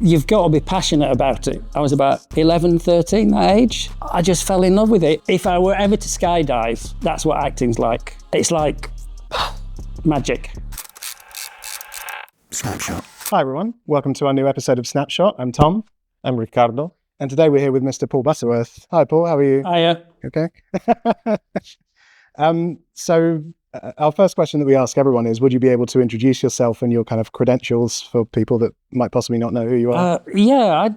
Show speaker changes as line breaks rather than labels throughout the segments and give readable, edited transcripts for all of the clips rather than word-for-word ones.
you've got to be passionate about it. I was about 11, 13, that age. I just fell in love with it. If I were ever to skydive, that's what acting's like. It's like magic.
Snapshot. Hi everyone, welcome to our new episode of Snapshot. I'm Tom.
I'm Ricardo.
And today we're here with Mr. Paul Butterworth. Hi Paul, how are you?
Hiya.
Okay. Our first question that we ask everyone is, would you be able to introduce yourself and your kind of credentials for people that might possibly not know who you are?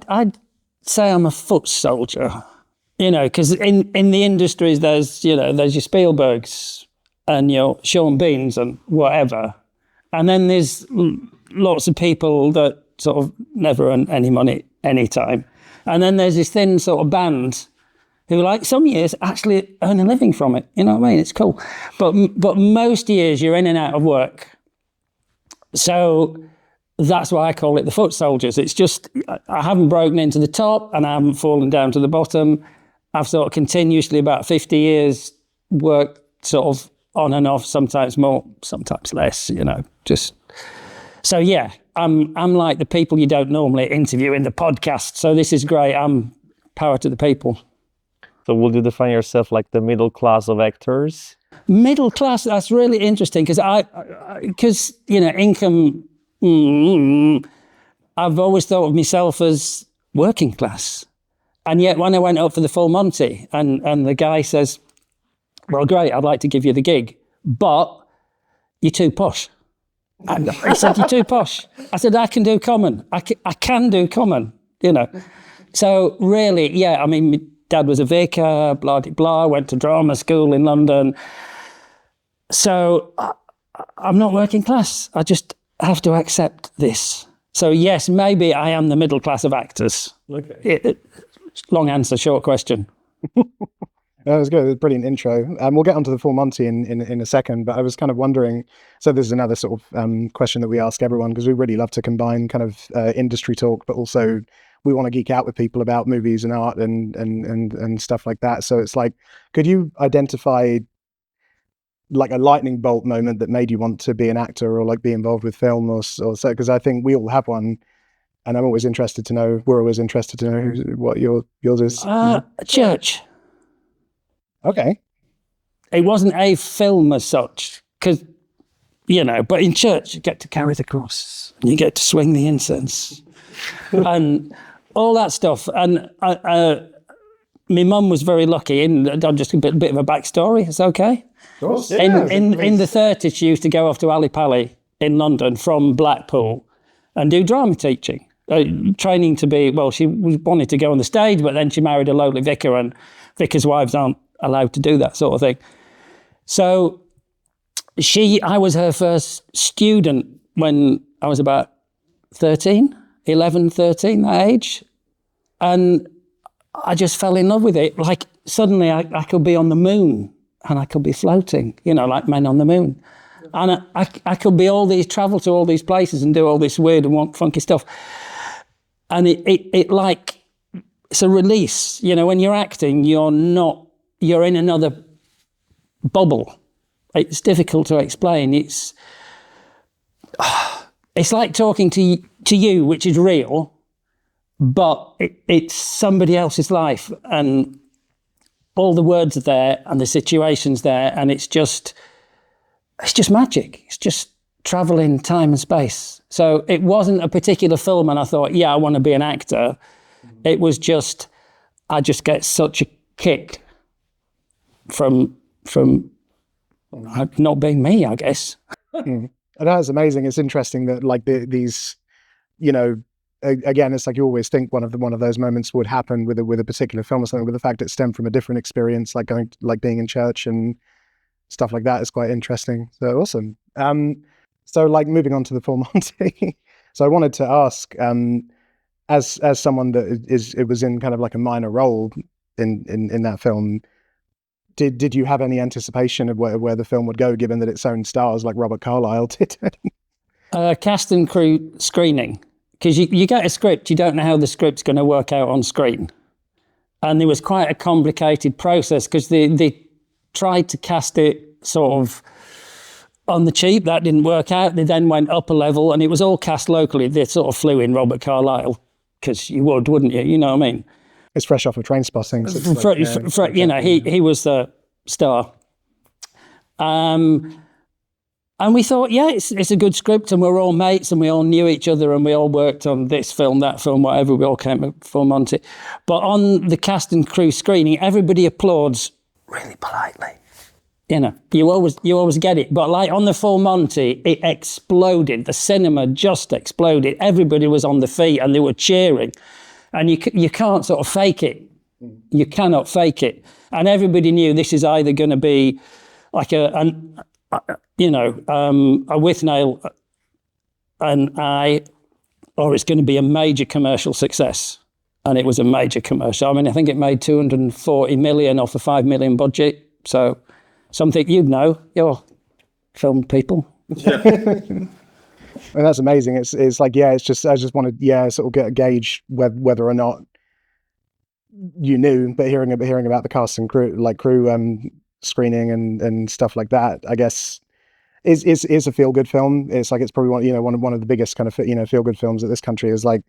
I'd say I'm a foot soldier, because in the industries there's your Spielbergs and your Sean Beans and whatever. And then there's lots of people that sort of never earn any money anytime. And then there's this thin sort of band who, like, some years actually earn a living from it. You know what I mean? It's cool. But most years you're in and out of work. So that's why I call it the foot soldiers. It's just, I haven't broken into the top and I haven't fallen down to the bottom. I've sort of continuously, about 50 years, worked sort of on and off, sometimes more, sometimes less, just. So yeah, I'm like the people you don't normally interview in the podcast. So this is great. I'm power to the people.
So would you define yourself like the middle class of actors?
Middle class, that's really interesting because income, I've always thought of myself as working class. And yet when I went up for the full Monty and the guy says, well, great, I'd like to give you the gig, but you're too posh. And I said, you're too posh. I said, I can do common. I can do common, So really, yeah, I mean, my dad was a vicar, blah, blah, blah, went to drama school in London. So I'm not working class. I just have to accept this. So yes, maybe I am the middle class of actors.
Okay.
Long answer, short question.
That was good. It was a brilliant intro. We'll get onto the full Monty in a second, but I was kind of wondering, so this is another sort of question that we ask everyone, because we really love to combine kind of industry talk, but also we want to geek out with people about movies and art and stuff like that. So it's like, could you identify like a lightning bolt moment that made you want to be an actor or like be involved with film or so? Because I think we all have one. And we're always interested to know what yours is.
Church.
Okay.
It wasn't a film as such, because, but in church you get to carry the cross and you get to swing the incense and all that stuff. And my mum was very lucky, and just a bit of a backstory, it's okay?
Of course.
In the 30s, she used to go off to Ali Pali in London from Blackpool and do drama teaching. Training to be, she wanted to go on the stage, but then she married a lowly vicar, and vicars' wives aren't allowed to do that sort of thing. So I was her first student when I was about 11, 13, that age. And I just fell in love with it. Like suddenly I could be on the moon and I could be floating, like men on the moon. And I could be travel to all these places and do all this weird and funky stuff. And it's a release. When you're acting, you're in another bubble. It's difficult to explain. It's like talking to you, which is real, but it's somebody else's life, and all the words are there and the situation's there, and it's just magic. It's just travel in time and space. So it wasn't a particular film and I thought, yeah, I want to be an actor. It was just, I just get such a kick from not being me, I guess.
And that's amazing. It's interesting that like these, again, it's like you always think one of those moments would happen with a particular film or something, but the fact it stemmed from a different experience, like being in church and stuff like that is quite interesting. So awesome. So like moving on to the full Monty. So I wanted to ask, as someone that it was in kind of like a minor role in that film, did you have any anticipation of where the film would go, given that its own stars like Robert Carlyle did?
Cast and crew screening, because you get a script, you don't know how the script's going to work out on screen. And there was quite a complicated process because they tried to cast it sort of on the cheap. That didn't work out. They then went up a level and it was all cast locally. They sort of flew in Robert Carlyle because you would, wouldn't you? You know what I mean?
It's fresh off of Train Spotting. So it's like,
You know, he was the star. And we thought, yeah, it's a good script, and we're all mates, and we all knew each other, and we all worked on this film, that film, whatever. We all came for Monty. But on the cast and crew screening, everybody applauds really politely. You know, you always get it. But like on the full Monty, it exploded. The cinema just exploded. Everybody was on the feet and they were cheering. And you can't sort of fake it. You cannot fake it. And everybody knew this is either going to be like a Withnail and I, or it's going to be a major commercial success. And it was a major commercial. I mean, I think it made 240 million off a 5 million budget. So something you'd know, you're film people.
Yeah. And that's amazing. It's like, yeah, it's just, I just wanted, yeah, sort of get a gauge whether or not you knew, but hearing about the cast and crew screening and stuff like that, I guess is a feel good film. It's like, it's probably one of the biggest kind of, feel good films that this country has like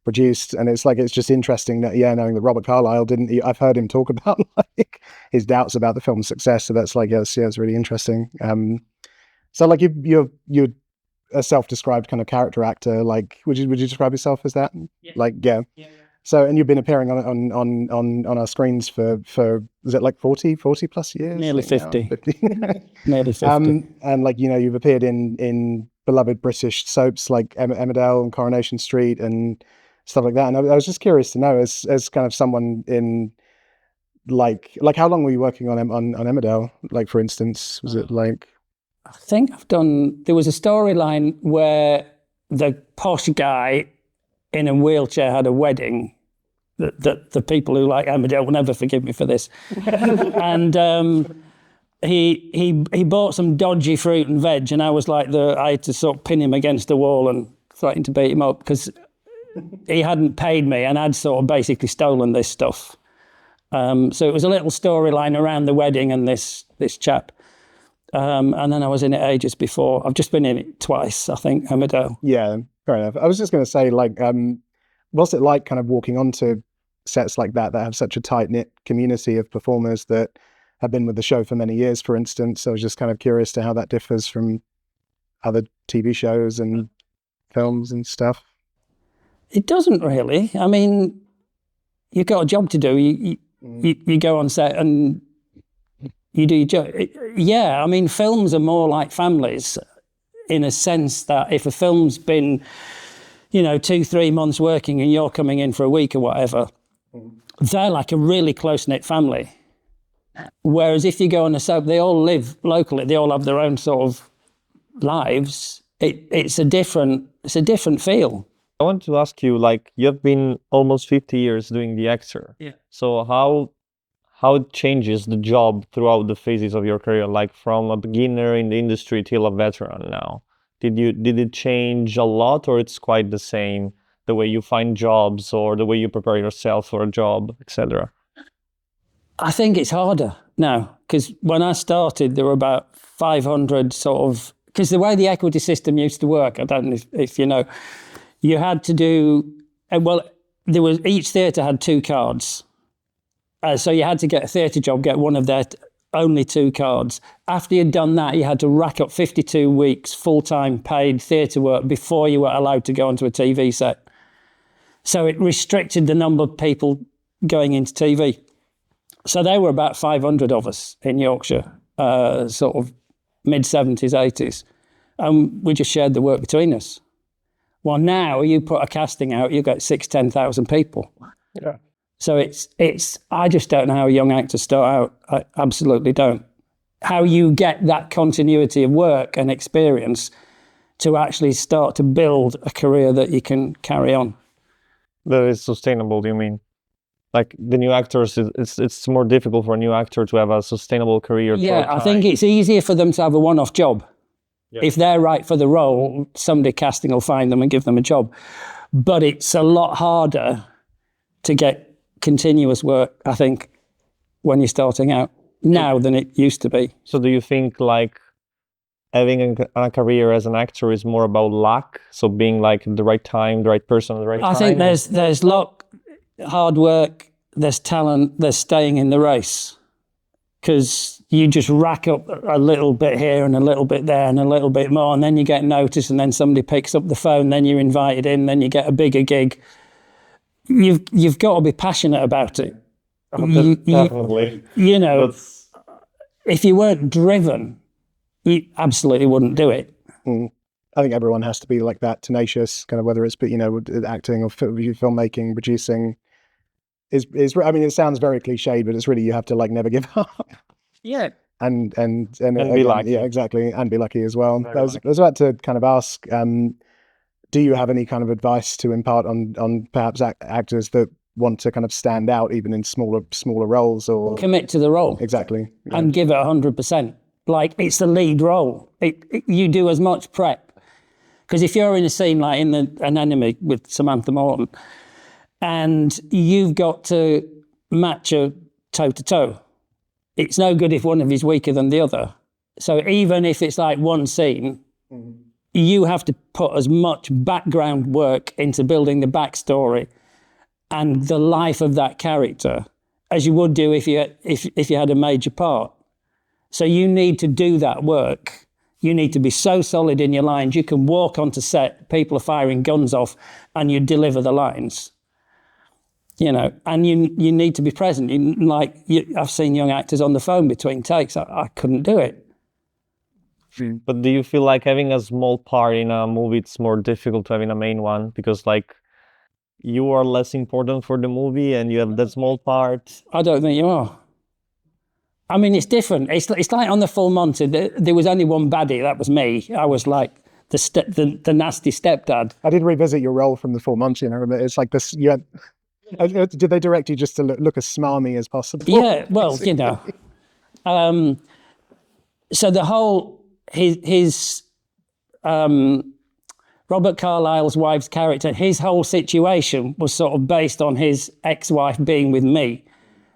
produced. And it's like, it's just interesting that, yeah, knowing that Robert Carlyle I've heard him talk about like his doubts about the film's success. So that's like, yes, it's really interesting. So like you're a self-described kind of character actor. Like, would you describe yourself as that? Yeah. Like, yeah. So, and you've been appearing on our screens for was it like 40 plus years?
Nearly 50. Nearly 50.
And like, you've appeared in beloved British soaps like Emmerdale and Coronation Street and stuff like that. And I was just curious to know, as kind of someone in like how long were you working on Emmerdale? Like, for instance, was it like?
I think there was a storyline where the posh guy in a wheelchair had a wedding. That the people who like Emmerdale will never forgive me for this. And he bought some dodgy fruit and veg, and I was like I had to sort of pin him against the wall and threaten to beat him up because he hadn't paid me, and I'd sort of basically stolen this stuff. So it was a little storyline around the wedding and this chap. And then I was in it ages before. I've just been in it twice, I think, Emmerdale.
Yeah, fair enough. I was just going to say, like, what's it like kind of walking onto sets like that have such a tight-knit community of performers that have been with the show for many years, for instance? I was just kind of curious to how that differs from other TV shows and films and stuff.
It doesn't really. I mean, you've got a job to do. You go on set and you do your job. Yeah, I mean, films are more like families in a sense that if a film's been, 2-3 months working and you're coming in for a week or whatever, they're like a really close-knit family. Whereas if you go on a soap, they all live locally. They all have their own sort of lives. It's a different feel.
I want to ask you, like, you've been almost 50 years doing the actor.
Yeah.
So how it changes the job throughout the phases of your career, like from a beginner in the industry till a veteran now? Did it change a lot, or it's quite the same, the way you find jobs or the way you prepare yourself for a job, etc.?
I think it's harder now, because when I started, there were about 500 sort of, because the way the equity system used to work, I don't know if you know, you had to do, each theatre had 2 cards. So you had to get a theatre job, get one of their only 2 cards. After you'd done that, you had to rack up 52 weeks full-time paid theatre work before you were allowed to go onto a TV set. So it restricted the number of people going into TV. So there were about 500 of us in Yorkshire, sort of mid-70s, 80s. And we just shared the work between us. Well, now you put a casting out, you get 10,000 people.
Yeah.
So I just don't know how young actors start out. I absolutely don't. How you get that continuity of work and experience to actually start to build a career that you can carry on.
That is sustainable, do you mean? Like the new actors, it's more difficult for a new actor to have a sustainable career.
Yeah, I think it's easier for them to have a one-off job. Yeah. If they're right for the role, somebody casting will find them and give them a job. But it's a lot harder to get continuous work, I think, when you're starting out now than it used to be.
So do you think, like, having a career as an actor is more about luck, so being like at the right time, the right person at the right time?
I think there's luck, hard work, there's talent, there's staying in the race. Because you just rack up a little bit here and a little bit there and a little bit more, and then you get noticed, and then somebody picks up the phone, then you're invited in, then you get a bigger gig. You've got to be passionate about it.
Definitely.
You know, if you weren't driven, you absolutely wouldn't do it.
I think everyone has to be like that, tenacious, kind of, whether it's, you know, acting or filmmaking, producing. I mean, it sounds very cliched, but it's really, you have to like never give up.
Yeah.
And
be lucky.
Yeah, exactly. And be lucky as well. I was about to kind of ask, do you have any kind of advice to impart on perhaps actors that want to kind of stand out even in smaller roles? Or
commit to the role.
Exactly. Yeah.
And give it 100%. Like, it's the lead role. You do as much prep. Because if you're in a scene like in the Anemone with Samantha Morton, and you've got to match her toe-to-toe, it's no good if one of you is weaker than the other. So even if it's like one scene, you have to put as much background work into building the backstory and the life of that character as you would do if you had a major part. So you need to do that work. You need to be so solid in your lines. You can walk onto set, people are firing guns off, and you deliver the lines. You know, and you need to be present. I've seen young actors on the phone between takes. I couldn't do it.
But do you feel like having a small part in a movie, it's more difficult to having a main one? Because like you are less important for the movie and you have that small part?
I don't think you are. I mean, it's different. It's like on the full Monty, there was only one baddie, that was me. I was like the nasty stepdad.
I did revisit your role from the full Monty, and I remember it's like this, did they direct you just to look as smarmy as possible?
Yeah, well, you know. So the whole, his Robert Carlyle's wife's character, his whole situation was sort of based on his ex-wife being with me.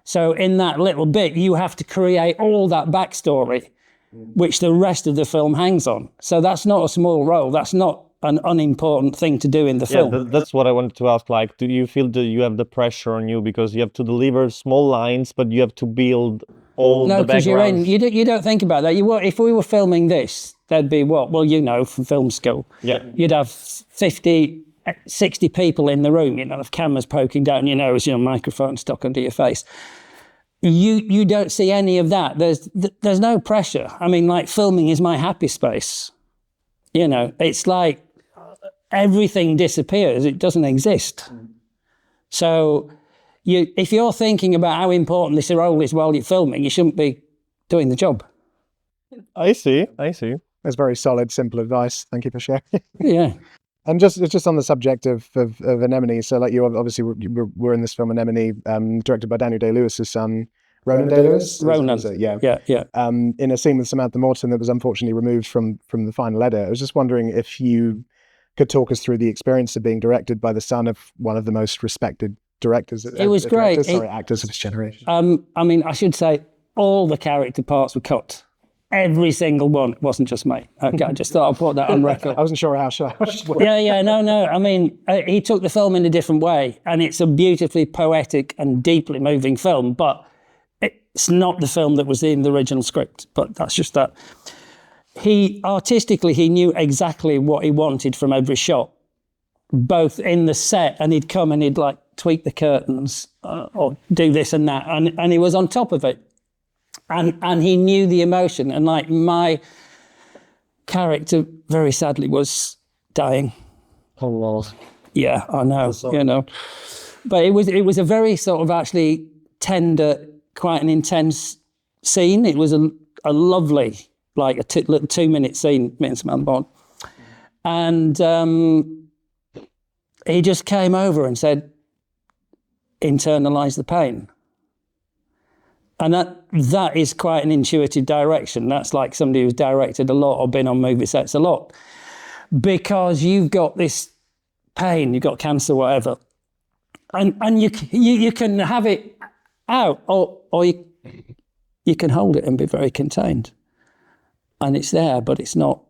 So in that little bit, you have to create all that backstory, which the rest of the film hangs on. So that's not a small role. That's not an unimportant thing to do in the film.
Yeah, that's what I wanted to ask. Like, do you feel that you have the pressure on you because you have to deliver small lines, but you have to build all the background?
No, because you don't think about that. If we were filming this, there'd be what? Well, you know, from film school.
Yeah.
You'd have 50, 60 people in the room, you know, with cameras poking down your nose, you know, microphone stuck under your face. You don't see any of that. There's no pressure. I mean, like, filming is my happy space. You know, it's like everything disappears. It doesn't exist. So if you're thinking about how important this role is while you're filming, you shouldn't be doing the job.
I see.
That's very solid, simple advice. Thank you for sharing.
Yeah.
And just on the subject of Anemone, so like you obviously were in this film Anemone, directed by Daniel Day-Lewis's son, Ronan Day-Lewis?
Ronan.
Yeah. In a scene with Samantha Morton that was unfortunately removed from the final edit. I was just wondering if you could talk us through the experience of being directed by the son of one of the most respected directors.
It was great.
Actors of his generation.
I mean, I should say all the character parts were cut. Every single one. It wasn't just me. Okay, I just thought I'd put that on record.
I wasn't sure how shy.
No. I mean, he took the film in a different way, and it's a beautifully poetic and deeply moving film, but it's not the film that was in the original script, but that's just that. He knew exactly what he wanted from every shot, both in the set, and he'd come and he'd like tweak the curtains or do this and that, and he was on top of it. And he knew the emotion, and like my character very sadly was dying.
Oh, Lord.
Yeah, I know, you know. But it was a very sort of actually tender, quite an intense scene. It was a lovely, like a little 2-minute scene, me and Samantha Morton. And he just came over and said, internalise the pain. And that is quite an intuitive direction. That's like somebody who's directed a lot or been on movie sets a lot. Because you've got this pain, you've got cancer, whatever. And you can have it out or you can hold it and be very contained. and it's there, but it's not,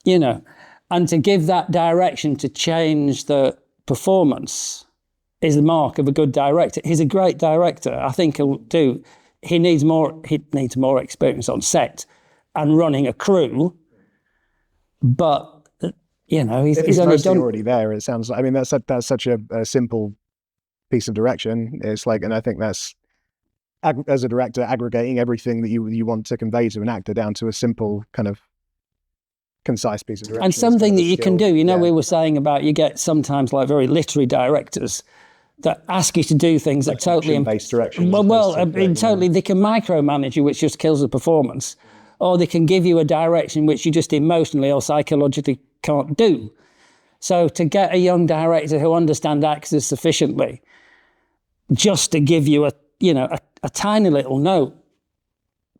you know. And to give that direction to change the performance is the mark of a good director. He's a great director. I think he'll do. He needs more experience on set and running a crew, but you know, he's only done
already there. It sounds like. I mean, that's such a simple piece of direction. It's like, and I think that's, as a director, aggregating everything that you want to convey to an actor down to a simple kind of concise piece of direction.
And something that you can do. You know, we were saying about, you get sometimes like very literary directors that ask you to do things that totally
based direction.
Totally, they can micromanage you, which just kills the performance, or they can give you a direction which you just emotionally or psychologically can't do. So to get a young director who understands actors sufficiently, just to give you a tiny little note,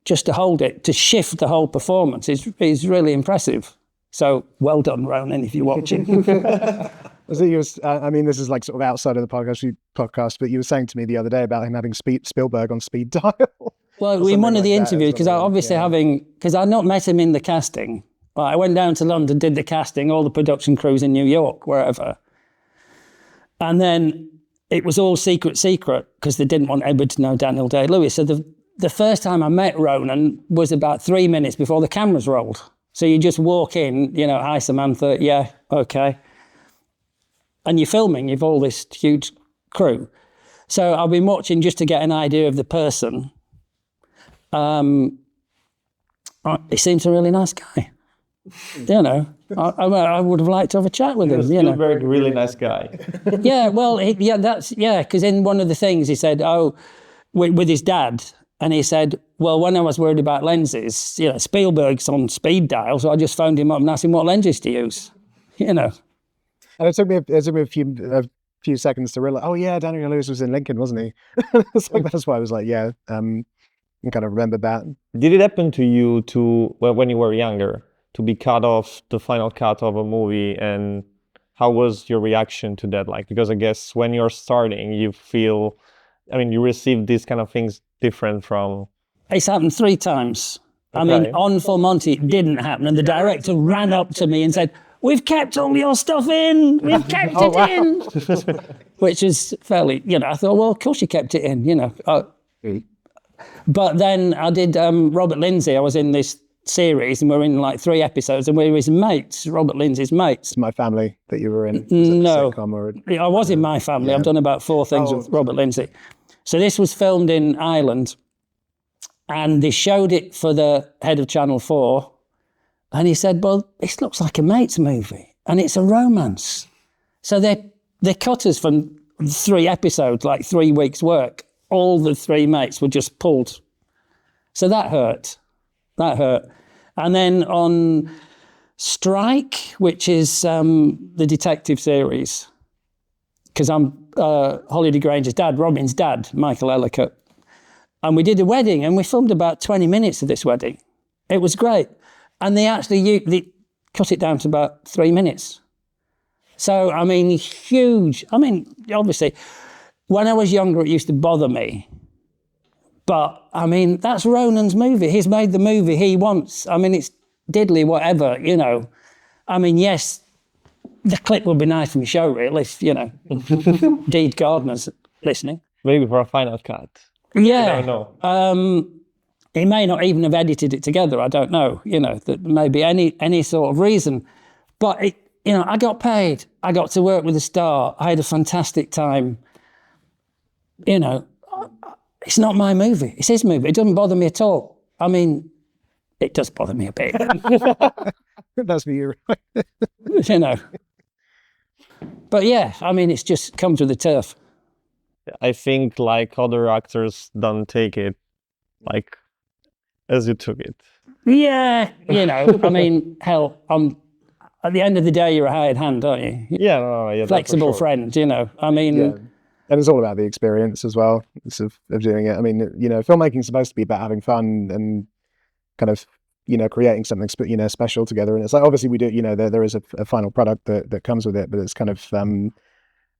just to hold it, to shift the whole performance is really impressive. So well done, Ronan, if you're watching.
I mean, this is like sort of outside of the podcast, but you were saying to me the other day about him having Spielberg on speed dial.
Well, in one of the interviews, because because I'd not met him in the casting. I went down to London, did the casting, all the production crews in New York, wherever. And then it was all secret, because they didn't want anybody to know Daniel Day-Lewis. So the first time I met Ronan was about 3 minutes before the cameras rolled. So you just walk in, hi, Samantha, yeah, okay. And you're filming, you've all this huge crew. So I've been watching just to get an idea of the person. He seems a really nice guy. I would have liked to have a chat with him.
Spielberg, really nice guy.
Yeah, well, because in one of the things he said, with his dad, and he said, well, when I was worried about lenses, Spielberg's on speed dial, so I just phoned him up and asked him what lenses to use, And
it took me a few seconds to realize, oh yeah, Daniel Lewis was in Lincoln, wasn't he? That's why I was like, yeah, I kind of remembered that.
Did it happen to you when you were younger, to be cut off the final cut of a movie, and how was your reaction to that? Like, because I guess when you're starting, you receive these kind of things different from...
It's happened 3 times.
Okay.
I mean, on For Monty, it didn't happen, and the director ran up to me and said, we've kept all your stuff in, we've kept it in, which is fairly, I thought, well, of course you kept it in, But then I did Robert Lindsay. I was in this series, and we're in like 3 episodes, and we were his mates, Robert Lindsay's mates.
My Family that you were in?
No,
I
was in My Family. Yeah. I've done about 4 things with Robert Lindsay. So this was filmed in Ireland, and they showed it for the head of Channel 4, and he said, well, this looks like a mates movie, and it's a romance. So they cut us from 3 episodes, like 3 weeks' work. All the 3 mates were just pulled. So that hurt. And then on Strike, which is the detective series, because I'm Holly de Grange's dad, Robin's dad, Michael Ellicott. And we did a wedding, and we filmed about 20 minutes of this wedding. It was great. And they cut it down to about 3 minutes. So, huge. Obviously, when I was younger, it used to bother me. But, that's Ronan's movie. He's made the movie he wants. It's diddly, whatever, yes, the clip would be nice from your show, really, if, Deed Gardner's listening.
Maybe for a final cut.
Yeah.
I don't know.
He may not even have edited it together. I don't know, that maybe any sort of reason. But, I got paid. I got to work with a star. I had a fantastic time. It's not my movie. It's his movie. It doesn't bother me at all. It does bother me a bit.
That's me, you're right.
But yeah, it's just comes with the turf.
I think like other actors don't take it like as you took it.
Yeah, hell, at the end of the day, you're a hired hand, aren't you?
Yeah,
flexible friend,
Yeah. And it's all about the experience as well of doing it. Filmmaking's supposed to be about having fun and kind of, creating something, special together. And it's like, obviously we do, there is a final product that comes with it, but it's kind of,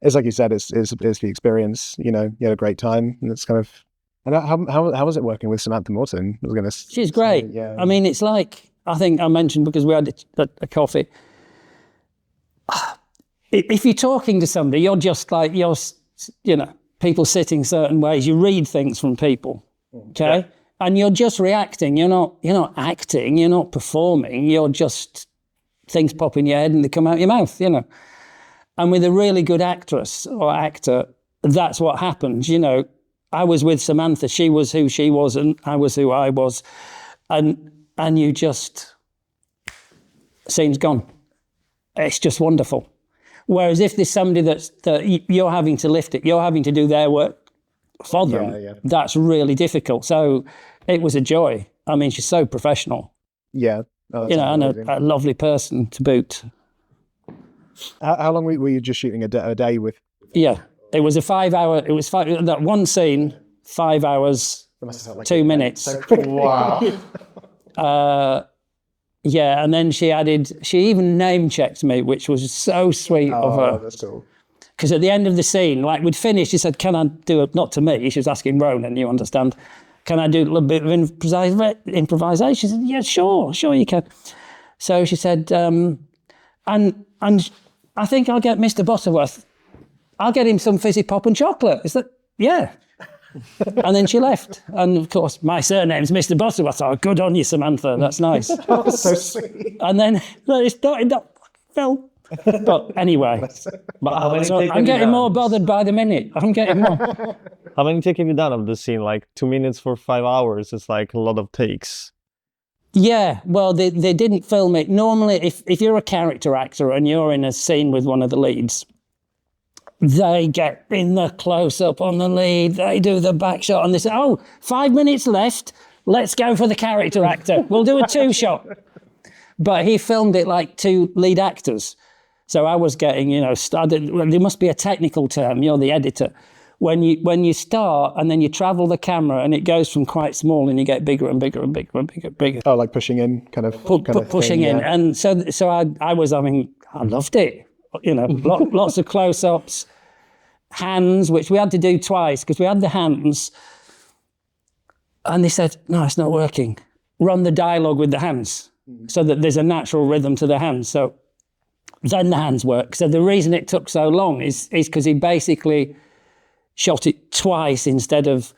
it's like you said, it's the experience, you had a great time, and it's kind of, And how was it working with Samantha Morton? I was going to.
She's great.
Yeah.
I mean, it's like, I think I mentioned, because we had a coffee. If you're talking to somebody, you're just like, people sitting certain ways. You read things from people, okay? Yeah. And you're just reacting. You're not acting. You're not performing. You're just, things pop in your head and they come out your mouth, And with a really good actress or actor, that's what happens, I was with Samantha. She was who she was, and I was who I was, and you just, scene's gone. It's just wonderful. Whereas if there's somebody that you're having to lift it, you're having to do their work for them, that's really difficult. So it was a joy. I mean, she's so professional.
Yeah. Oh,
and a lovely person to boot.
How long were you just shooting a day with?
Yeah. It was a 5 hour, that one scene, 5 hours, like 2 minutes.
So quick. Wow.
Yeah, and then she even name checked me, which was so sweet of her.
That's cool.
Because at the end of the scene, like we'd finished, she said, can I do it, not to me, she was asking Ronan, you understand, can I do a little bit of improvisation? She said, yeah, sure you can. So she said, and I think I'll get Mr. Butterworth, I'll get him some fizzy pop and chocolate. Is that, yeah. And then she left. And of course, my surname's Mr. Butterworth. Oh, good on you, Samantha. That's nice.
Oh, so sweet.
And then it's not in that film. But anyway, I'm getting more bothered by the minute. I'm getting more.
How many takes have you done of the scene? Like 2 minutes for 5 hours. It's like a lot of takes.
Yeah, well, they didn't film it. Normally, if you're a character actor and you're in a scene with one of the leads, they get in the close-up on the lead, they do the back shot, and they say, 5 minutes left, let's go for the character actor. We'll do a 2-shot. But he filmed it like 2 lead actors. So I was getting, there must be a technical term, you're the editor. When you start and then you travel the camera and it goes from quite small and you get bigger and bigger and bigger and bigger.
Oh, like pushing in, kind of
pushing
thing,
in. Yeah. And so I loved it. Lots of close-ups, hands, which we had to do twice because we had the hands. And they said, no, it's not working. Run the dialogue with the hands so that there's a natural rhythm to the hands. So then the hands work. So the reason it took so long is because he basically shot it twice instead of,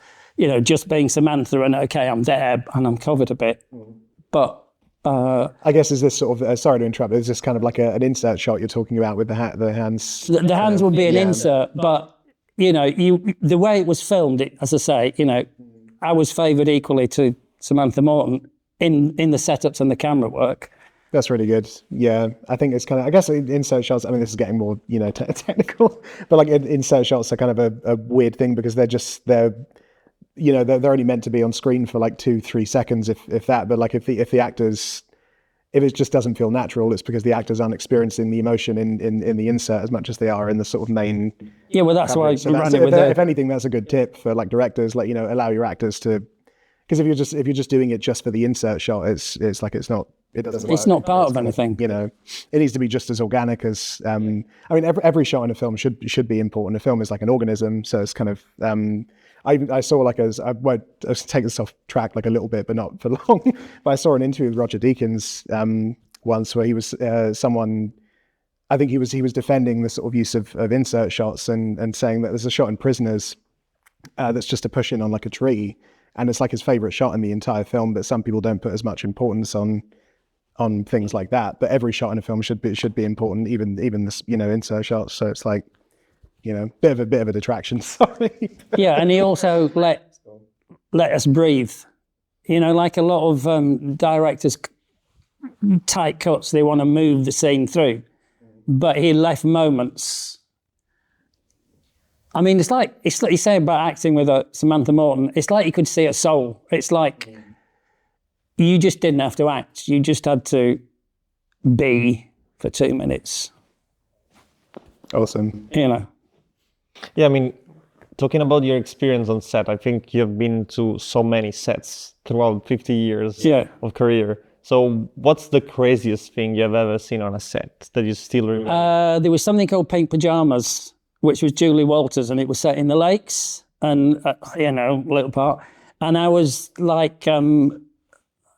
just being Samantha and, okay, I'm there and I'm covered a bit. But
I guess is this sort of, sorry to interrupt, is this kind of like an insert shot you're talking about with the hands?
The hands would be an insert, but, the way it was filmed, as I say, I was favoured equally to Samantha Morton in the setups and the camera work.
That's really good. Yeah, I think it's kind of, I guess insert shots, I mean, this is getting more, technical, but like insert shots are kind of a weird thing because they're only meant to be on screen for like 2-3 seconds, if that. But like if the actors, if it just doesn't feel natural, it's because the actors aren't experiencing the emotion in the insert as much as they are in the sort of main.
Yeah, well, that's
coverage.
why we ran it with
if anything, that's a good tip for like directors, like allow your actors to, because if you're just doing it just for the insert shot, it's like it doesn't.
It's not part of anything.
It needs to be just as organic as. I mean, every shot in a film should be important. A film is like an organism, so it's kind of. I saw I won't take this off track like a little bit, but not for long. But I saw an interview with Roger Deakins once where he was someone. I think he was defending the sort of use of insert shots and saying that there's a shot in Prisoners that's just a push in on like a tree, and it's like his favorite shot in the entire film. But some people don't put as much importance on things like that. But every shot in a film should be important, even this insert shots. So it's like. Bit of a detraction. Sorry.
Yeah, and he also let us breathe. Like a lot of directors, tight cuts, they want to move the scene through, but he left moments. I mean, it's like you say about acting with Samantha Morton. It's like you could see a soul. It's like you just didn't have to act. You just had to be for 2 minutes.
Awesome.
Yeah, I mean, talking about your experience on set, I think you've been to so many sets throughout 50 years of career. So what's the craziest thing you've ever seen on a set that you still remember?
There was something called Pink Pajamas, which was Julie Walters, and it was set in the lakes. and little part. And I was like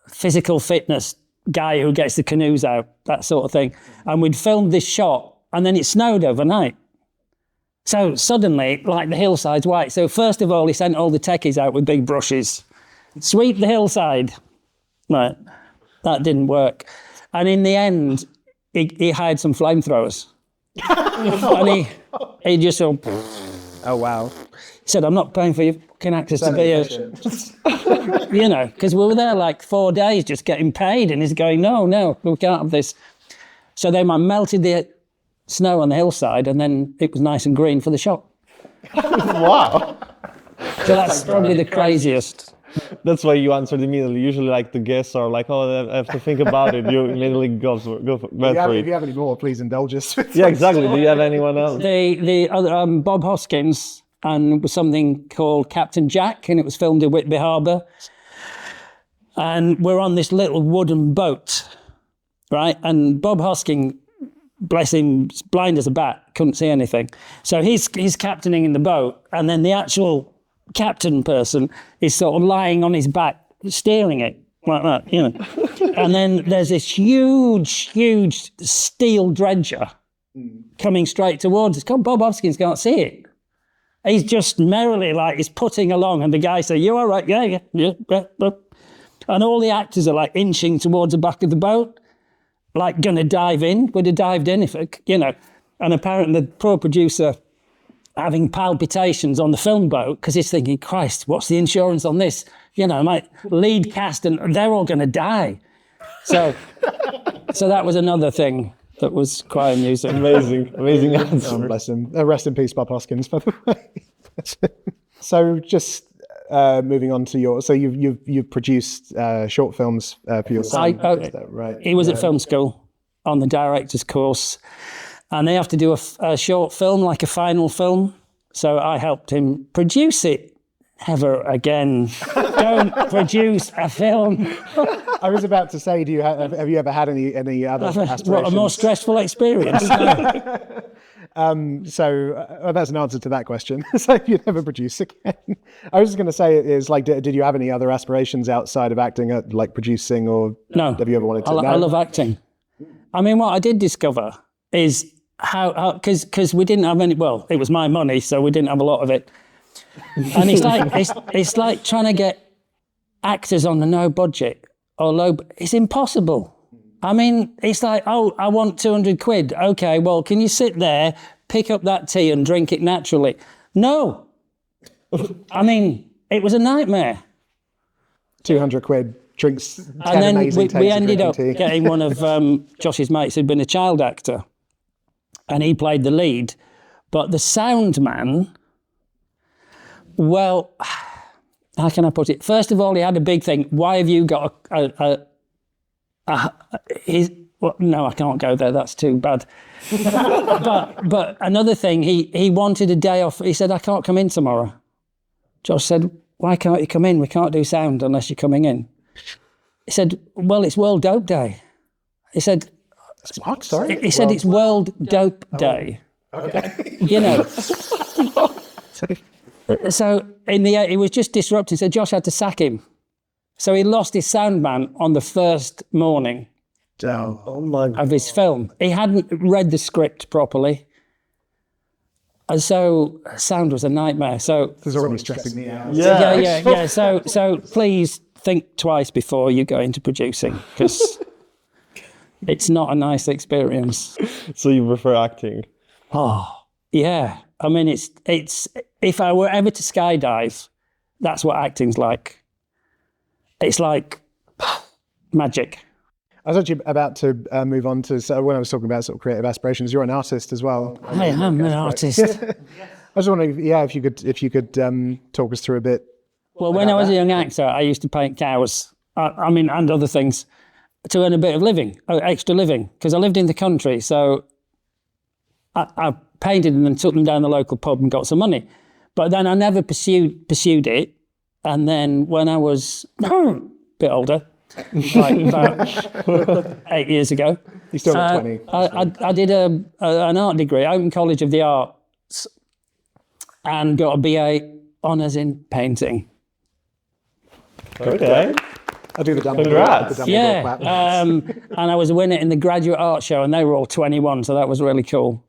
physical fitness guy who gets the canoes out, that sort of thing. And we'd filmed this shot, and then it snowed overnight. So suddenly, like, the hillside's white. So first of all, he sent all the techies out with big brushes. Sweep the hillside. Right, that didn't work. And in the end, he hired some flamethrowers. And he just sort of,
Oh, wow.
he said, I'm not paying for your fucking access to be here. Because we were there like 4 days just getting paid. And he's going, no, we can't have this. So they melted the snow on the hillside, and then it was nice and green for the shot.
Wow.
So that's probably the craziest.
That's why you answered immediately. Usually, like, the guests are like, "Oh, I have to think about it." You immediately go for
If you have any more, please indulge us.
Yeah, exactly. Do you have anyone else?
The other Bob Hoskins, and it was something called Captain Jack, and it was filmed in Whitby Harbour. And we're on this little wooden boat, right? And Bob Hoskins, bless him, blind as a bat, couldn't see anything. So he's captaining in the boat, and then the actual captain person is sort of lying on his back, steering it like that, And then there's this huge steel dredger coming straight towards us. Bob Hoskins can't see it. He's just merrily, like, he's putting along, and the guy says, "You all right? Yeah. And all the actors are like inching towards the back of the boat, like going to dive in. Would have dived in if And apparently the poor producer having palpitations on the film boat because he's thinking, Christ, what's the insurance on this? My lead cast, and they're all going to die. So that was another thing that was quite amusing.
Amazing answer.
Oh, bless him. Rest in peace, Bob Hoskins, by the way. So just moving on to you've produced short films for your son. Is that right?
He was at film school on the director's course, and they have to do a short film, like a final film. So I helped him produce it. Never again. Don't produce a film.
I was about to say, have you ever had any other aspirations?
What, a more stressful experience?
So that's an answer to that question. So you never produce again. I was just going to say, is like, did you have any other aspirations outside of acting, like producing, or
no?
Have you ever wanted to?
I love acting. I mean, what I did discover is how because we didn't have any. Well, it was my money, so we didn't have a lot of it. And it's like trying to get actors on a no budget or low. It's impossible. I mean, it's like, oh, I want 200 quid. Okay, well, can you sit there, pick up that tea and drink it naturally? No. I mean, it was a nightmare.
200 quid, drinks 10
and then
amazing
we ended up
tea.
getting one of Josh's mates who'd been a child actor, and he played the lead. But the sound man, well, how can I put it? First of all, he had a big thing. Why have you got no, I can't go there. That's too bad. but another thing, he wanted a day off. He said, I can't come in tomorrow. Josh said, why can't you come in? We can't do sound unless you're coming in. He said, well, it's World Dope Day. He said,
what? Sorry?
He said, it's World Dope Day.
Okay.
So in the end, he was just disrupting. So Josh had to sack him. So he lost his sound man on the first morning of his film. He hadn't read the script properly. And so sound was a nightmare. So
this is already stressing me out.
Yeah. So please think twice before you go into producing, because it's not a nice experience.
So you prefer acting?
Oh, yeah. I mean, it's if I were ever to skydive, that's what acting's like. It's like magic. I
was actually about to move on to, so when I was talking about sort of creative aspirations, you're an artist as well.
I am an artist.
I was wondering, if you could talk us through a bit.
Well, when I was a young actor, I used to paint cows. And other things to earn a bit of living, extra living, because I lived in the country. So I painted them and took them down the local pub and got some money. But then I never pursued it. And then when I was a bit older, like about 8 years ago,
you still got 20.
I did an art degree, Open College of the Arts, and got a BA honours in painting.
Okay.
I'll do the Dumbledore.
Congrats.
The Dumbledore
Yeah,
clap.
and I was a winner in the graduate art show, and they were all 21, so that was really cool.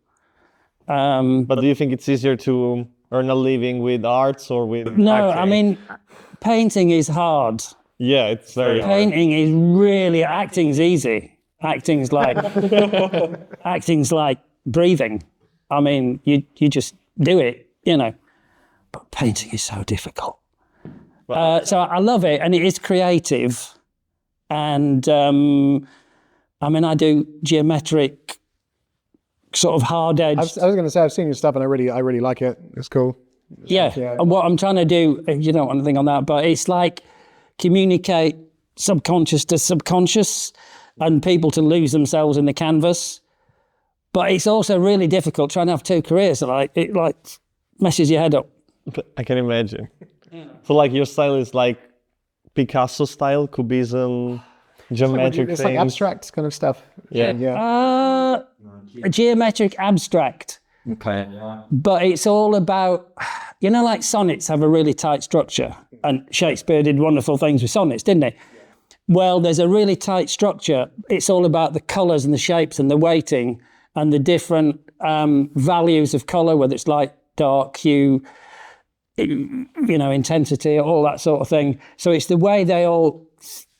But do you think it's easier to earn a living with arts or with
No,
acting?
I mean, painting is hard.
Yeah, it's very hard.
Painting is really, acting's easy. Acting's like breathing. I mean, you just do it, you know. But painting is so difficult. So I love it, and it is creative. And I mean, I do geometric, sort of hard
I
edged.
was going to say, I've seen your stuff and I really like it. It's cool.
Yeah. And what I'm trying to do, you don't want to think on that, but it's like communicate subconscious to subconscious and people to lose themselves in the canvas. But it's also really difficult trying to have two careers. It messes your head up.
I can imagine. So like your style is like Picasso style, cubism, geometric
It's
things.
like abstract kind of stuff.
Yeah.
Geometric abstract.
Okay.
But it's all about, you know, like sonnets have a really tight structure. And Shakespeare did wonderful things with sonnets, didn't he? Well, there's a really tight structure. It's all about the colours and the shapes and the weighting and the different values of colour, whether it's light, dark, hue, you know, intensity, all that sort of thing. So it's the way they all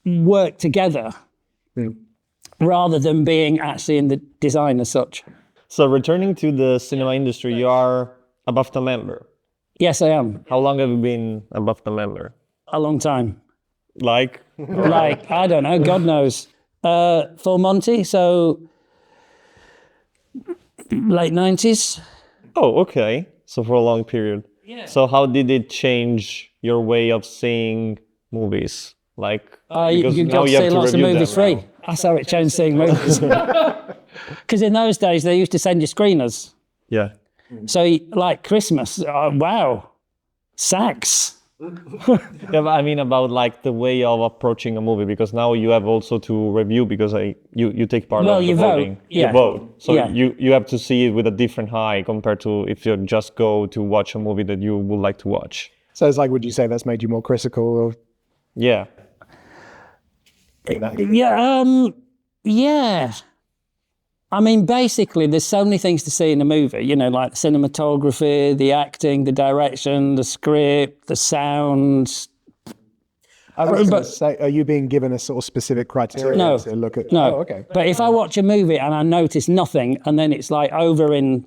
work together rather than being actually in the design as such.
So returning to the cinema industry, you are a BAFTA member.
Yes, I am.
How long have you been a BAFTA member?
A long time.
Like?
Like, I don't know, God knows. For Monty, so late 90s.
Oh, okay. So for a long period.
Yeah.
So how did it change your way of seeing movies? Like,
You
because
got to see lots of
review
movies
them
free.
now.
That's how it changed seeing movies. Because in those days, they used to send you screeners.
Yeah.
So, like Christmas, wow, sacks.
Yeah, but I mean about like the way of approaching a movie, because now you have also to review because you take part
Well,
of the
you vote,
voting.
yeah.
You vote. So
Yeah.
you have to see it with a different eye compared to if you just go to watch a movie that you would like to watch.
So it's like, would you say that's made you more critical?
Yeah.
Yeah, yeah. I mean, basically, there's so many things to see in a movie, you know, like the cinematography, the acting, the direction, the script, the sound.
I was going
But-
to say, are you being given a sort of specific criteria
No.
to look at?
No.
Oh, okay.
But if I watch a movie and I notice nothing, and then it's like over in,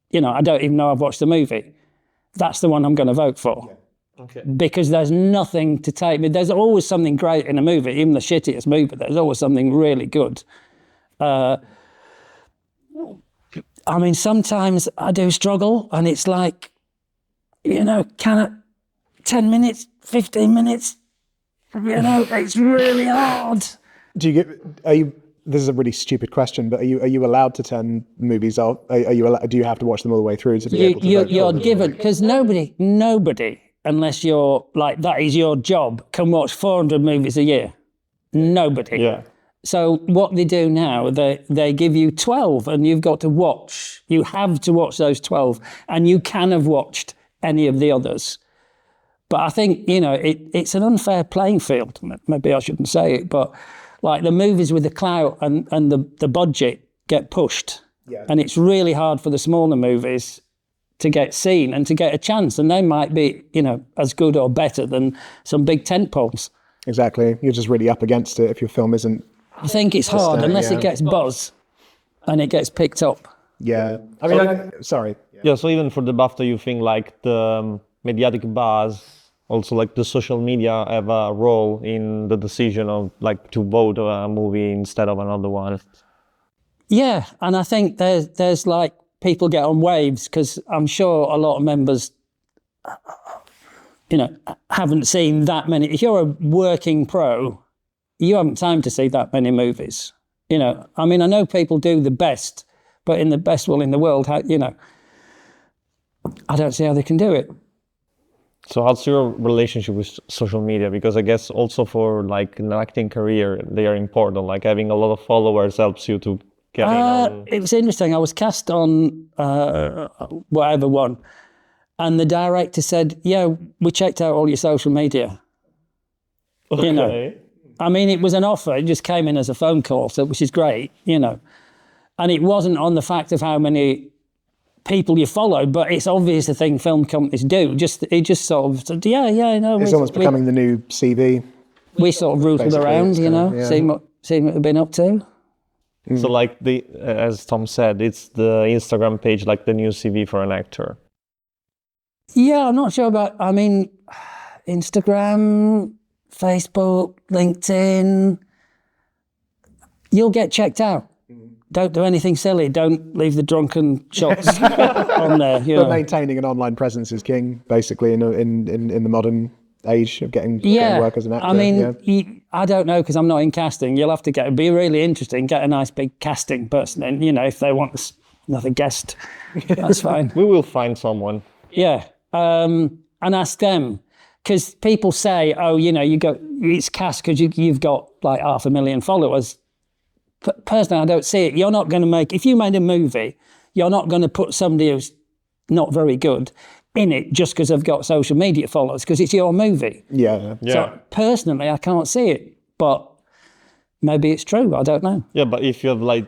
you know, I don't even know I've watched the movie, that's the one I'm going to vote for.
Okay.
Because there's nothing to take me. There's always something great in a movie, even the shittiest movie. There's always something really good. I mean, sometimes I do struggle, and it's like, you know, 10 minutes, 15 minutes, you know, it's really hard.
This is a really stupid question, but are you allowed to turn movies off? Do you have to watch them all the way through to be able to vote for
You're
them?
given, because nobody, unless you're like, that is your job, can watch 400 movies a year. Nobody.
Yeah.
So what they do now, they give you 12 and you've got to watch. You have to watch those 12 and you can have watched any of the others. But I think, you know, it's an unfair playing field. Maybe I shouldn't say it, but like the movies with the clout and the budget get pushed.
Yeah.
And it's really hard for the smaller movies to get seen and to get a chance. And they might be, you know, as good or better than some big tentpoles.
Exactly. You're just really up against it if your film isn't.
I think it's hard unless
yeah.
it gets buzz and it gets picked up.
Yeah. I mean, sorry.
Yeah. So even for the BAFTA, you think like the mediatic buzz, also like the social media have a role in the decision of like to vote a movie instead of another one?
Yeah, and I think there's like people get on waves because I'm sure a lot of members, you know, haven't seen that many. If you're a working pro, you haven't time to see that many movies. You know, I mean, I know people do the best, but in the best will in the world, you know, I don't see how they can do it.
So how's your relationship with social media? Because I guess also for like an acting career, they are important. Like having a lot of followers helps you to get in on...
It was interesting. I was cast on whatever one, And the director said, yeah, we checked out all your social media.
Okay.
You know, I mean, it was an offer. It just came in as a phone call, so which is great, you know. And it wasn't on the fact of how many people you followed, but it's obvious the thing film companies do. It just sort of said, yeah, no.
It's almost becoming the new CV.
We sort of rooted
Basically,
around,
it's
you know,
kind of,
seeing what we've been up to.
So like as Tom said, it's the Instagram page, like the new CV for an actor.
Yeah, I'm not sure about, I mean, Instagram, Facebook, LinkedIn, you'll get checked out. Don't do anything silly. Don't leave the drunken shots on there. You
But
know.
maintaining an online presence is king, basically, in the modern age of getting work as an actor.
I mean, I don't know because I'm not in casting. You'll have to be really interesting, get a nice big casting person in, you know, if they want another guest, that's fine.
We will find someone.
Yeah, and ask them. Because people say, oh, you know, it's cast because you've got like 500,000 followers. Personally, I don't see it. You're not going to if you made a movie, you're not going to put somebody who's not very good in it just because they've got social media followers, because it's your movie.
Yeah.
So personally, I can't see it, but maybe it's true. I don't know.
Yeah, but if you have like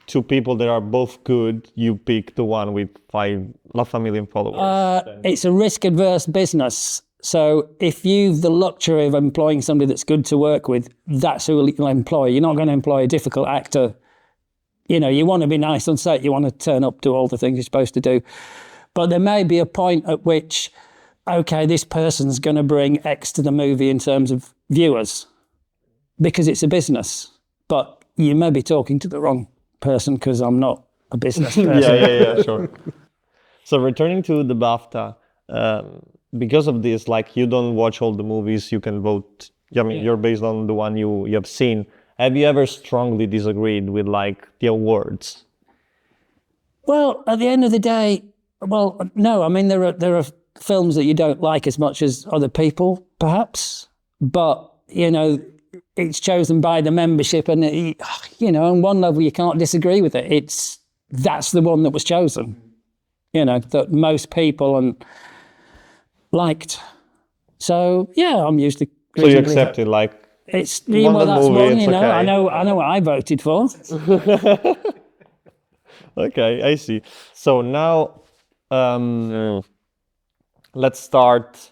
two people that are both good, you pick the one with 500,000 followers.
It's a risk-averse business. So if you've the luxury of employing somebody that's good to work with, that's who you'll employ. You're not going to employ a difficult actor. You know, you want to be nice on set. You want to turn up, do all the things you're supposed to do. But there may be a point at which, okay, this person's going to bring X to the movie in terms of viewers because it's a business. But you may be talking to the wrong person because I'm not a business person.
Yeah, sure. So returning to the BAFTA, because of this, like you don't watch all the movies, you can vote. I mean, you're based on the one you have seen. Have you ever strongly disagreed with like the awards?
Well, at the end of the day, no. I mean, there are films that you don't like as much as other people, perhaps. But you know, it's chosen by the membership, and you know, on one level, you can't disagree with it. That's the one that was chosen. You know, that most people liked. So yeah, I'm used to.
So you accept it, like
it's
won the
that's
movie,
one.
it's
You know,
okay.
I know what I voted for.
Okay, I see. So now let's start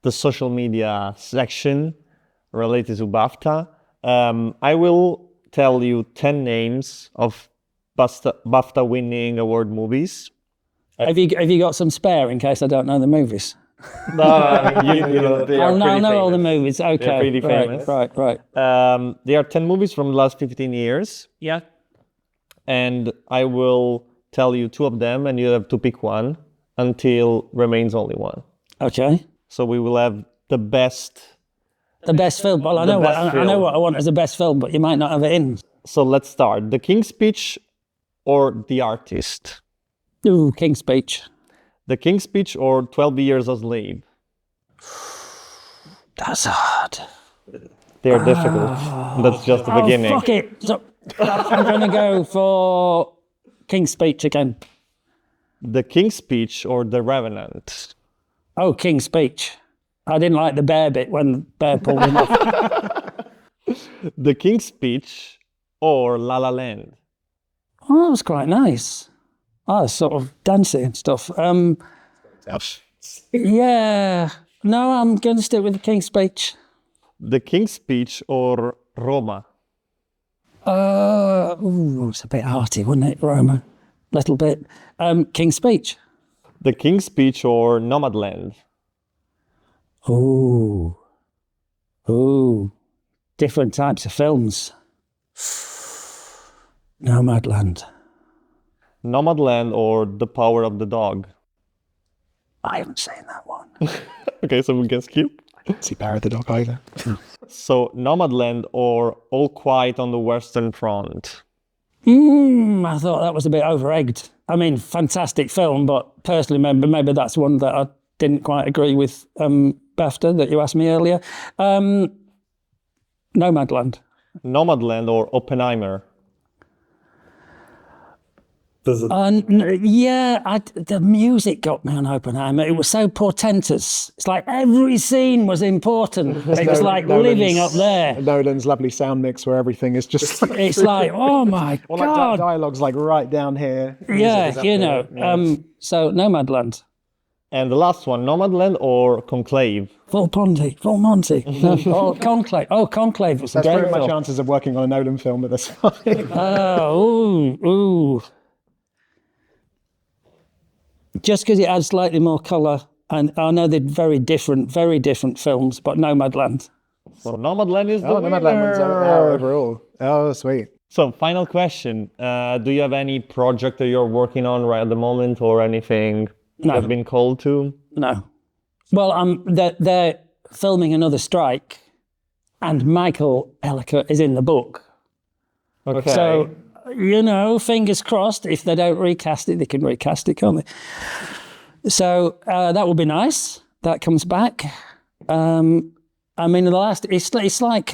the social media section related to BAFTA. I will tell you 10 names of BAFTA winning award movies.
Have you got some spare in case I don't know the movies?
No, I mean, you know, they are
I
pretty
know all the
famous.
movies. Okay,
They're pretty famous.
Right.
They are 10 movies from the last 15 years.
Yeah.
And I will tell you two of them, and you have to pick one until remains only one.
Okay.
So we will have the best.
The best film. Well, I know what I want as the best film, but you might not have it in.
So let's start. The King's Speech or The Artist?
Ooh, King's Speech.
The King's Speech or 12 Years a Slave?
That's hard.
They are difficult. That's just the beginning.
Fuck it. So, I'm going to go for King's Speech again.
The King's Speech or The Revenant?
Oh, King's Speech. I didn't like the bear bit when the bear pulled him off.
The King's Speech or La La Land?
Oh, that was quite nice. Oh, sort of dancing and stuff. Yeah. No, I'm going to stick with the King's Speech.
The King's Speech or Roma?
It's a bit hearty, wouldn't it, Roma? Little bit. King's Speech.
The King's Speech or Nomadland?
Ooh. Different types of films. Nomadland.
Nomadland or The Power of the Dog?
I haven't seen that one.
Okay, so we can skip.
See Barry the dog either.
So Nomadland or All Quiet on the Western Front?
I thought that was a bit over-egged. I mean, fantastic film, but personally, maybe that's one that I didn't quite agree with BAFTA that you asked me earlier. Nomadland.
Nomadland or Oppenheimer?
The music got me on Oppenheimer. It was so portentous. It's like every scene was important. It was like living up there.
Nolan's lovely sound mix where everything is just...
It's like, oh my
Or
God.
like dialogue's like right down here.
Yeah, you know. So Nomadland.
And the last one, Nomadland or Conclave?
Full Monty. Oh, Conclave. Oh, Conclave was a
That's
great
probably my
film.
chances of working on a Nolan film at this time.
Ooh. Just because it had slightly more colour, and I know they're very different films, but Nomadland.
So Nomadland is the winner.
Nomadland wins out overall. Oh, sweet.
So final question, do you have any project that you're working on right at the moment or anything
No.
you've been called to?
No. Well, they're filming another strike, and Michael Ellicott is in the book.
Okay.
So, you know, fingers crossed, if they don't recast it, they can recast it, can't they? So that would be nice. That comes back. I mean, it's like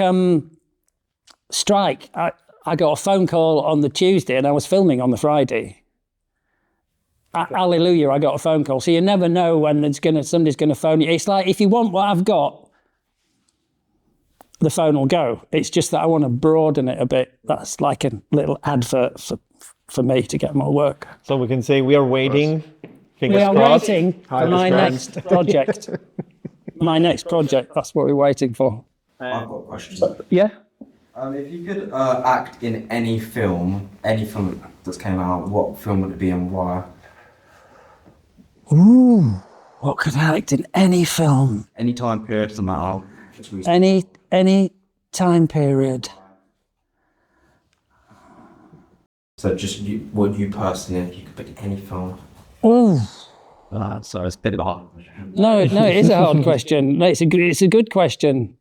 strike. I got a phone call on the Tuesday and I was filming on the Friday. Hallelujah, I got a phone call. So you never know when somebody's going to phone you. It's like, if you want what I've got, the phone will go. It's just that I want to broaden it a bit. That's like a little advert for me to get more work.
So we can say we are waiting. Fingers
We are
crossed.
waiting for my next project. My next project, that's what we're waiting for.
I've got a question.
Yeah?
If you could act in any film that's came out, what film would it be and why?
Ooh, what could I act in any film?
Any time period, doesn't matter.
Any time period.
So just would you personally, if you could pick any film?
Ooh.
So it's a bit of a hard question.
No, it is a hard question. No, it's a good question.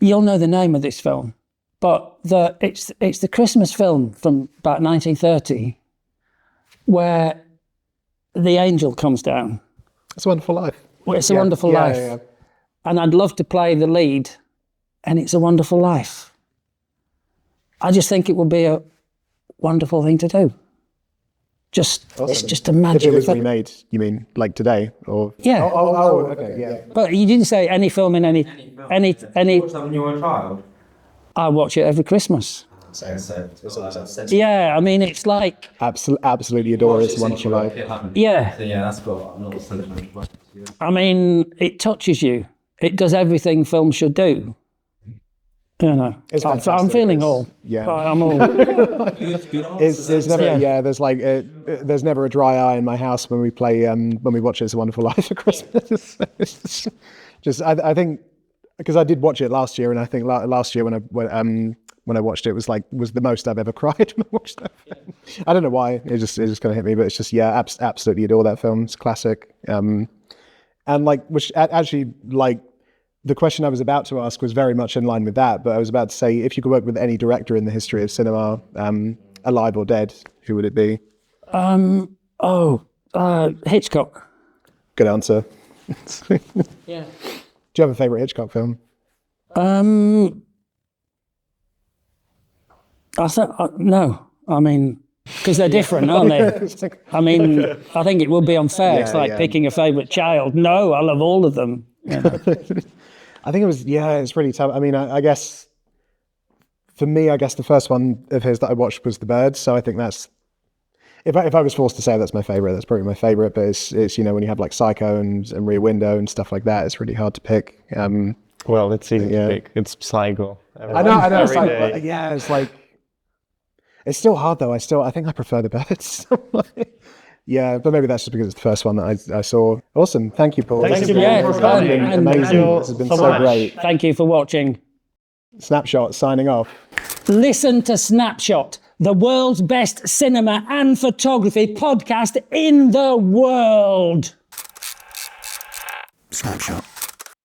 You'll know the name of this film, but it's the Christmas film from about 1930, where the angel comes down.
It's a Wonderful Life.
Well, It's a Wonderful Life.
Yeah.
And I'd love to play the lead, and It's a Wonderful Life. I just think it would be a wonderful thing to do. It's just a
If
magic
it was
thing.
remade, you mean like today? Or
Yeah.
okay, yeah.
But you didn't say any film in any.
What's that when you were a child?
I watch it every Christmas. Yeah, I mean, it's like,
Absolutely adore It's a Wonderful Life.
yeah,
Yeah, that's cool. I'm not sentimental.
I mean, it touches you. It does everything film should do. You know,
It's
I'm
fantastic.
feeling all.
Yeah.
I'm all.
There's never there's never a dry eye in my house when we watch It's a Wonderful Life for Christmas. It's just I think because I did watch it last year, and I think last year when I watched it was the most I've ever cried when I watched that film. I don't know why, it just kind of hit me, but it's just absolutely adore that film. It's a classic, and the question I was about to ask was very much in line with that, but I was about to say, if you could work with any director in the history of cinema, alive or dead, who would it be?
Hitchcock.
Good answer.
Yeah.
Do you have a favourite Hitchcock film?
No. I mean, because they're different, aren't they? I mean, I think it would be unfair. It's like picking a favourite child. No, I love all of them. You know?
I think it's really tough. I mean, I guess, for me, the first one of his that I watched was The Birds. So I think that's, if I was forced to say that's my favourite, that's probably my favourite. But it's when you have like Psycho and Rear Window and stuff like that, it's really hard to pick.
Well, it's easy to pick. It's Psycho.
I know.
Every day.
It's like, it's still hard though. I think I prefer The Birds. Yeah, but maybe that's just because it's the first one that I saw. Awesome. Thank you, Paul.
Thank you,
Yeah, it's fun.
Amazing. This has been so great.
Thank you for watching.
Snapshot signing off.
Listen to Snapshot, the world's best cinema and photography podcast in the world.
Snapshot.